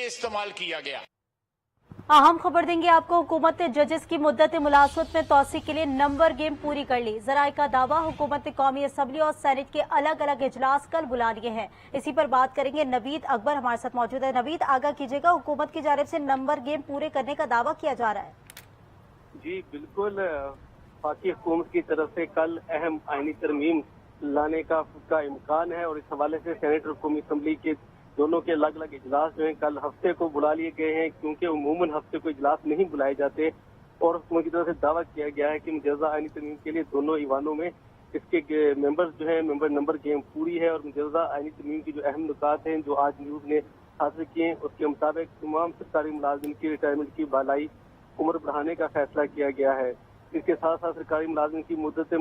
इस्तेमाल किया गया। अहम खबर देंगे आपको। हुकूमत ने जजेस की मुद्दत मुलाजमत में तोसी के लिए नंबर गेम पूरी कर ली। जराए का दावा, हुकूमत ने कौमी असम्बली और सेनेट के अलग अलग इजलास कल बुला लिए हैं। इसी पर बात करेंगे। नवीद अकबर हमारे साथ मौजूद है। नवीद, आगाह कीजिएगा, हुकूमत की जानिब से नंबर गेम पूरे करने का दावा किया जा रहा है। जी बिल्कुल, पाकी हुकूमत की तरफ से कल अहम आईनी तरमीम लाने का इम्कान है और इस हवाले से सेनेट और कौमी असम्बली के दोनों के अलग अलग इजलास जो हैं कल हफ्ते को बुला लिए गए हैं, क्योंकि उमूमन हफ्ते को इजलास नहीं बुलाए जाते। और हुकूमत की तरफ से दावा किया गया है कि मुजज़्ज़ा आईनी तरमीम के लिए दोनों ईवानों में इसके मेंबर्स जो है नंबर गेम पूरी है। और मुजज़्ज़ा आईनी तरमीम की जो अहम नुकात हैं जो आज न्यूज़ ने हासिल किए हैं, उसके मुताबिक तमाम सरकारी मुलाजिम की रिटायरमेंट की बालाई उम्र बढ़ाने का फैसला किया गया है। इसके साथ साथ सरकारी मुलाजिम की मुद्दत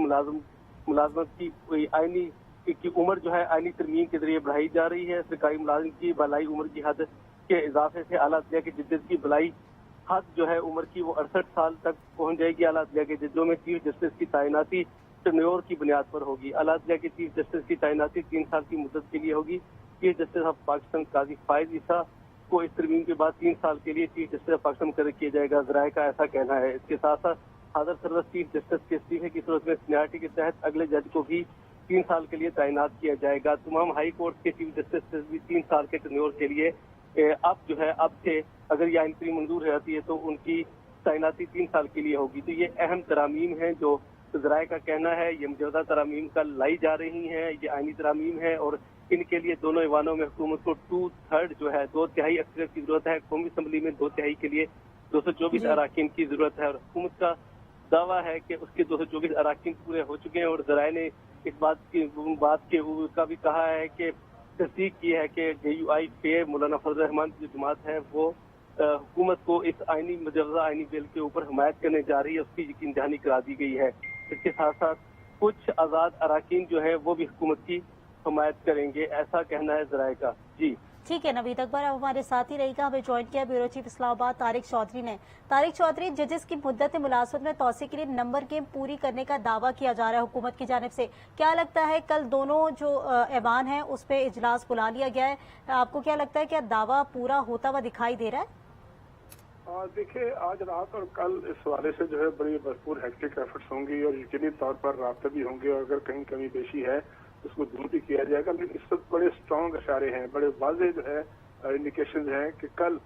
मुलाजमत की आईनी की उम्र जो है आईनी तरमीम के जरिए बढ़ाई जा रही है। सरकारी मुलाजिम की बलाई उम्र की हद के इजाफे से आला अदलिया के जजेस की बलाई हद जो है उम्र की वो 68 साल तक पहुंच जाएगी। आला अदलिया के जजों में चीफ जस्टिस की तैनाती टर्नओवर की बुनियाद पर होगी। आला अदलिया के चीफ जस्टिस की तैनाती 3 साल की मुद्दत के लिए होगी। चीफ जस्टिस ऑफ पाकिस्तान काजी फायज ईसा को इस तरमीम के बाद 3 साल के लिए चीफ जस्टिस ऑफ पाकिस्तान मुकर्रर किया जाएगा। जराए का ऐसा कहना है। इसके साथ साथ हादर सर्वस चीफ जस्टिस के इस्तीफे की सूरत में सीनियरिटी के तहत अगले जज को भी 3 साल के लिए तैनात किया जाएगा। तमाम हाई कोर्ट के चीफ जस्टिस भी 3 साल के टर्नओवर के लिए अब से अगर यह आईनी मंजूर हो जाती है तो उनकी तैनाती 3 साल के लिए होगी। तो ये अहम तरामीम है जो जराए का कहना है। ये मुजवजा तरामीम कल लाई जा रही हैं। ये आईनी तरामीम है और इनके लिए दोनों ईवानों में हुकूमत को 2/3 जो है 2/3 अक्सरियत की जरूरत है। कौमी असम्बली में 2/3 के लिए 224 अराकीन की जरूरत है और हुकूमत का दावा है कि उसके 224 अराकीन पूरे हो चुके हैं। और जराए ने इस बात का भी कहा है कि तस्दीक की है कि JUI पे मौलाना फजल रहमान की जो जमात है वो हुकूमत को इस मुजवजा आईनी बिल के ऊपर हिमायत करने जा रही है, उसकी यकीन दहानी करा दी गई है। इसके साथ साथ कुछ आज़ाद अराकीन जो है वो भी हुकूमत की हिमायत करेंगे, ऐसा कहना है जराए का। जी ठीक है, नवीद अकबर अब हमारे साथ ही रहेगा। हमें ज्वाइन किया ब्यूरो चीफ इस्लामाबाद तारिक चौधरी ने। तारिक चौधरी, जजेस की मुद्दत मुलाजमत में तोसी के लिए नंबर गेम पूरी करने का दावा किया जा रहा है हुकूमत की जानिब से। क्या लगता है, कल दोनों जो ऐवान है उस पर इजलास बुला लिया गया है, आपको क्या लगता है क्या दावा पूरा होता हुआ दिखाई दे रहा है? देखिए, आज रात और कल इस हवाले से जो है बड़ी भरपूर हेक्टिक एफर्ट्स होंगी और यकीनी तौर पर राब्ते भी होंगे और अगर कहीं कमी पेशी है उसको दूर भी किया जाएगा। लेकिन इस वक्त बड़े स्ट्रॉन्ग इशारे हैं, बड़े वाज़ेह जो है इंडिकेशन हैं कि कल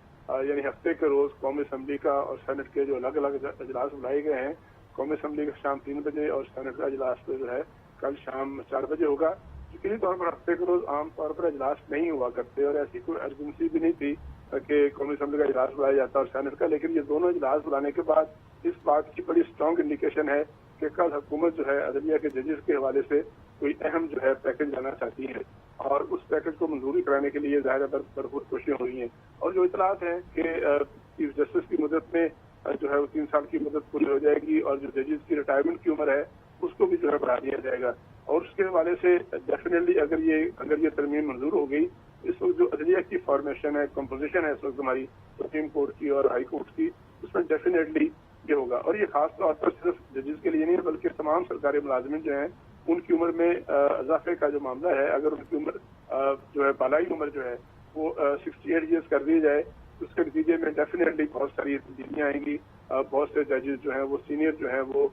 यानी हफ्ते के रोज कौमी असम्बली का और सेनेट के जो अलग अलग इजलास बुलाए गए हैं, कौमी असम्बली का शाम 3 बजे और सेनेट का इजलास जो है कल शाम 4 बजे होगा। यकीनी तौर पर हफ्ते के रोज आम तौर पर इजलास नहीं हुआ करते और ऐसी कोई अर्जेंसी भी नहीं थी कि कौमी असम्बली का इजलास बुलाया जाता और सेनेट का। लेकिन ये दोनों इजलास बुलाने के बाद इस बात की बड़ी स्ट्रॉन्ग इंडिकेशन है कि कल हुकूमत जो है अदलिया के जजेस के हवाले से कोई अहम जो है पैकेज लाना चाहती है और उस पैकेज को मंजूरी कराने के लिए ज़ाहिर भरपूर कोशिशें हुई हैं। और जो इतलात हैं कि चीफ जस्टिस की मदद में जो है वो 3 साल की मदद पूरी हो जाएगी और जो जजेस की रिटायरमेंट की उम्र है उसको भी जो है बढ़ा दिया जाएगा। और उसके हवाले से डेफिनेटली अगर ये तरमीम मंजूर हो गई, इस वक्त जो अदलिया की फॉर्मेशन है, कंपोजिशन है इस वक्त हमारी सुप्रीम कोर्ट की और हाई कोर्ट की, उसमें डेफिनेटली ये होगा। और ये खास तौर पर सिर्फ जजेस के लिए नहीं है बल्कि तमाम सरकारी मुलाजिमिन जो हैं उनकी उम्र में इजाफे का जो मामला है, अगर उनकी उम्र जो है बालाई उम्र जो है वो 68 ईयर्स कर दी जाए तो उसके नतीजे में डेफिनेटली बहुत सारी तब्दीलियाँ आएंगी। बहुत से जजेस जो हैं वो सीनियर जो हैं वो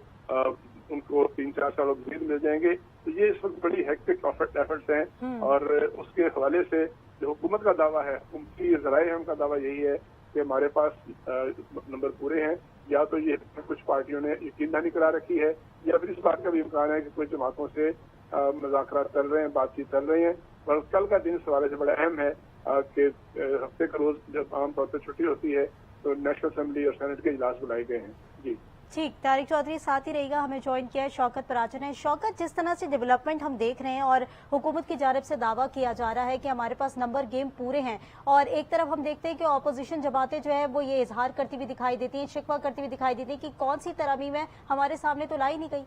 उनको 3-4 साल मजीद मिल जाएंगे। तो ये इस वक्त बड़ी हेक्टिक एफर्ट्स हैं और उसके हवाले से जो हुकूमत का दावा है, उनकी ज़राए हम का दावा यही है कि हमारे पास नंबर पूरे हैं। या तो ये कुछ पार्टियों ने यकीन दहानी करा रखी है या फिर इस बात का भी इम्कान है कि कुछ जमातों से मुज़ाकरात चल रहे हैं, बातचीत चल रही है। और कल का दिन इस हवाले से बड़ा अहम है कि हफ्ते का रोज जब आमतौर पर छुट्टी होती है तो नेशनल असेंबली और सेनेट के इजलास बुलाए गए हैं। जी ठीक, तारिक चौधरी साथ ही रहेगा। हमें ज्वाइन किया है शौकत पराजन है। शौकत, जिस तरह से डेवलपमेंट हम देख रहे हैं और हुकूमत की जानिब से दावा किया जा रहा है कि हमारे पास नंबर गेम पूरे हैं और एक तरफ हम देखते हैं कि अपोजिशन जमातें जो है वो ये इजहार करती हुई दिखाई देती हैं, शिकवा करती हुई दिखाई देती है कि कौन सी तरमीम है हमारे सामने तो लाई नहीं गई।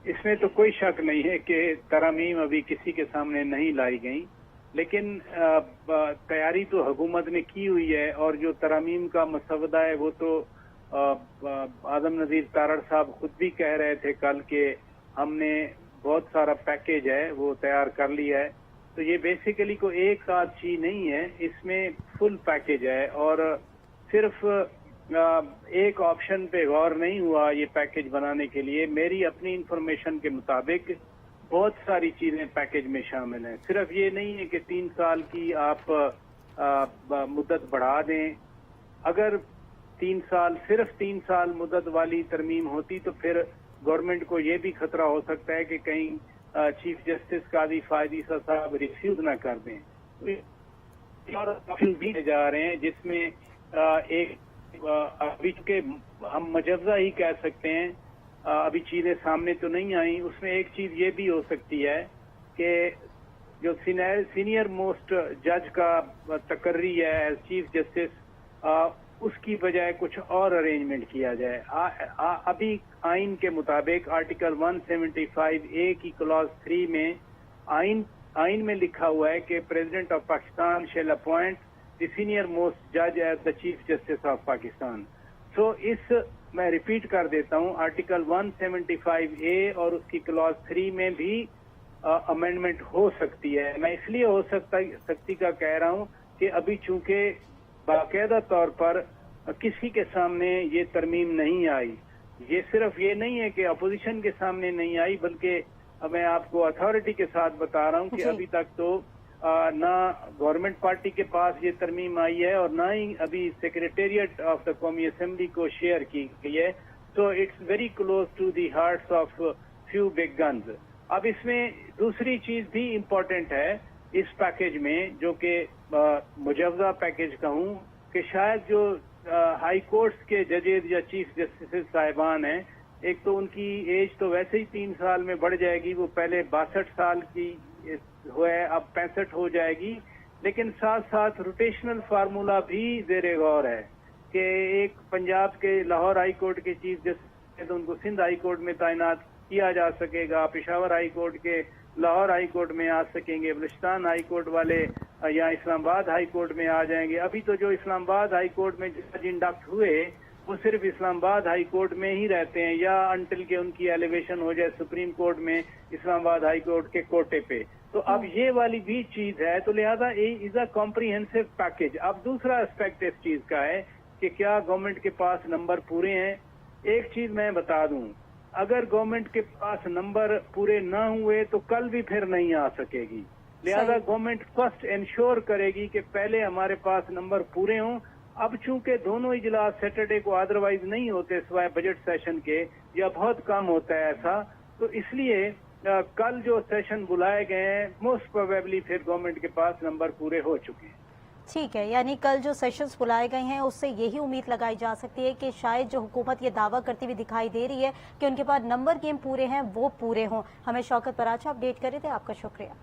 इसमें तो कोई शक नहीं है कि तरमीम अभी किसी के सामने नहीं लाई गई, लेकिन तैयारी तो हुकूमत ने की हुई है और जो तरमीम का मसवदा है वो तो आजम नजीर तारड़ साहब खुद भी कह रहे थे कल के हमने बहुत सारा पैकेज है वो तैयार कर लिया है तो ये बेसिकली कोई एक आध चीज नहीं है, इसमें फुल पैकेज है और सिर्फ एक ऑप्शन पे गौर नहीं हुआ ये पैकेज बनाने के लिए। मेरी अपनी इंफॉर्मेशन के मुताबिक बहुत सारी चीजें पैकेज में शामिल हैं। सिर्फ ये नहीं है कि 3 साल की आप मुद्दत बढ़ा दें। अगर 3 साल सिर्फ 3 साल मुद्दत वाली तरमीम होती तो फिर गवर्नमेंट को ये भी खतरा हो सकता है कि कहीं चीफ जस्टिस काजी फायद ईसा साहब रिफ्यूज ना कर दें। और ऑप्शन भी जा रहे हैं जिसमें एक अभी के हम मजवजा ही कह सकते हैं, अभी चीजें सामने तो नहीं आई। उसमें एक चीज ये भी हो सकती है कि जो सीनियर मोस्ट जज का तकर्री है एज चीफ जस्टिस, उसकी बजाय कुछ और अरेंजमेंट किया जाए। अभी आइन के मुताबिक आर्टिकल 175A की क्लॉज 3 में आइन में लिखा हुआ है कि president of Pakistan shall appoint the senior most जज as the chief justice of Pakistan. So मैं रिपीट कर देता हूं, आर्टिकल 175A और उसकी क्लॉज 3 में भी अमेंडमेंट हो सकती है। मैं इसलिए हो सकती का कह रहा हूं कि अभी चूंकि बाकायदा तौर पर किसी के सामने ये तरमीम नहीं आई। ये सिर्फ ये नहीं है कि अपोजिशन के सामने नहीं आई, बल्कि मैं आपको अथॉरिटी के साथ बता रहा हूं कि अभी तक तो ना गवर्नमेंट पार्टी के पास ये तरमीम आई है और ना ही अभी सेक्रेटेरिएट ऑफ द कौमी असेंबली को शेयर की गई है। So it's very close to the hearts of few big guns. अब इसमें दूसरी चीज भी इम्पोर्टेंट है इस पैकेज में, जो कि मुजवजा पैकेज कहूं, कि शायद जो हाई कोर्ट्स के जजेज या चीफ जस्टिस साहिबान हैं, एक तो उनकी एज तो वैसे ही 3 साल में बढ़ जाएगी, वो पहले 62 साल की है, अब 65 हो जाएगी। लेकिन साथ साथ रोटेशनल फार्मूला भी ज़ेरे गौर है कि एक पंजाब के लाहौर हाई कोर्ट के चीफ जस्टिस तो उनको सिंध हाई कोर्ट में तैनात किया जा सकेगा, पेशावर हाई कोर्ट के लाहौर हाई कोर्ट में आ सकेंगे, बलुचिस्तान हाई कोर्ट वाले या इस्लामाबाद हाई कोर्ट में आ जाएंगे। अभी तो जो इस्लामाबाद हाई कोर्ट में जज इंडक्ट हुए वो सिर्फ इस्लामाबाद हाई कोर्ट में ही रहते हैं, या अंटिल के उनकी एलिवेशन हो जाए सुप्रीम कोर्ट में इस्लामाबाद हाई कोर्ट के कोटे पे। तो अब ये वाली भी चीज है, तो लिहाजा इज अ कॉम्प्रिहेंसिव पैकेज। अब दूसरा एस्पेक्ट इस चीज का है कि क्या गवर्नमेंट के पास नंबर पूरे हैं। एक चीज मैं बता दूं, अगर गवर्नमेंट के पास नंबर पूरे न हुए तो कल भी फिर नहीं आ सकेगी। लिहाजा गवर्नमेंट फर्स्ट इंश्योर करेगी कि पहले हमारे पास नंबर पूरे हों। अब चूंकि दोनों इजलास सैटरडे को अदरवाइज नहीं होते सिवाय बजट सेशन के, या बहुत कम होता है ऐसा, तो इसलिए कल जो सेशन बुलाए गए हैं मोस्ट प्रोबेबली फिर गवर्नमेंट के पास नंबर पूरे हो चुके हैं। ठीक है, यानी कल जो सेशंस बुलाए गए हैं उससे यही उम्मीद लगाई जा सकती है कि शायद जो हुकूमत ये दावा करती हुई दिखाई दे रही है कि उनके पास नंबर गेम पूरे हैं वो पूरे हों। हमें शौकत पराचा अपडेट कर रहे थे, आपका शुक्रिया।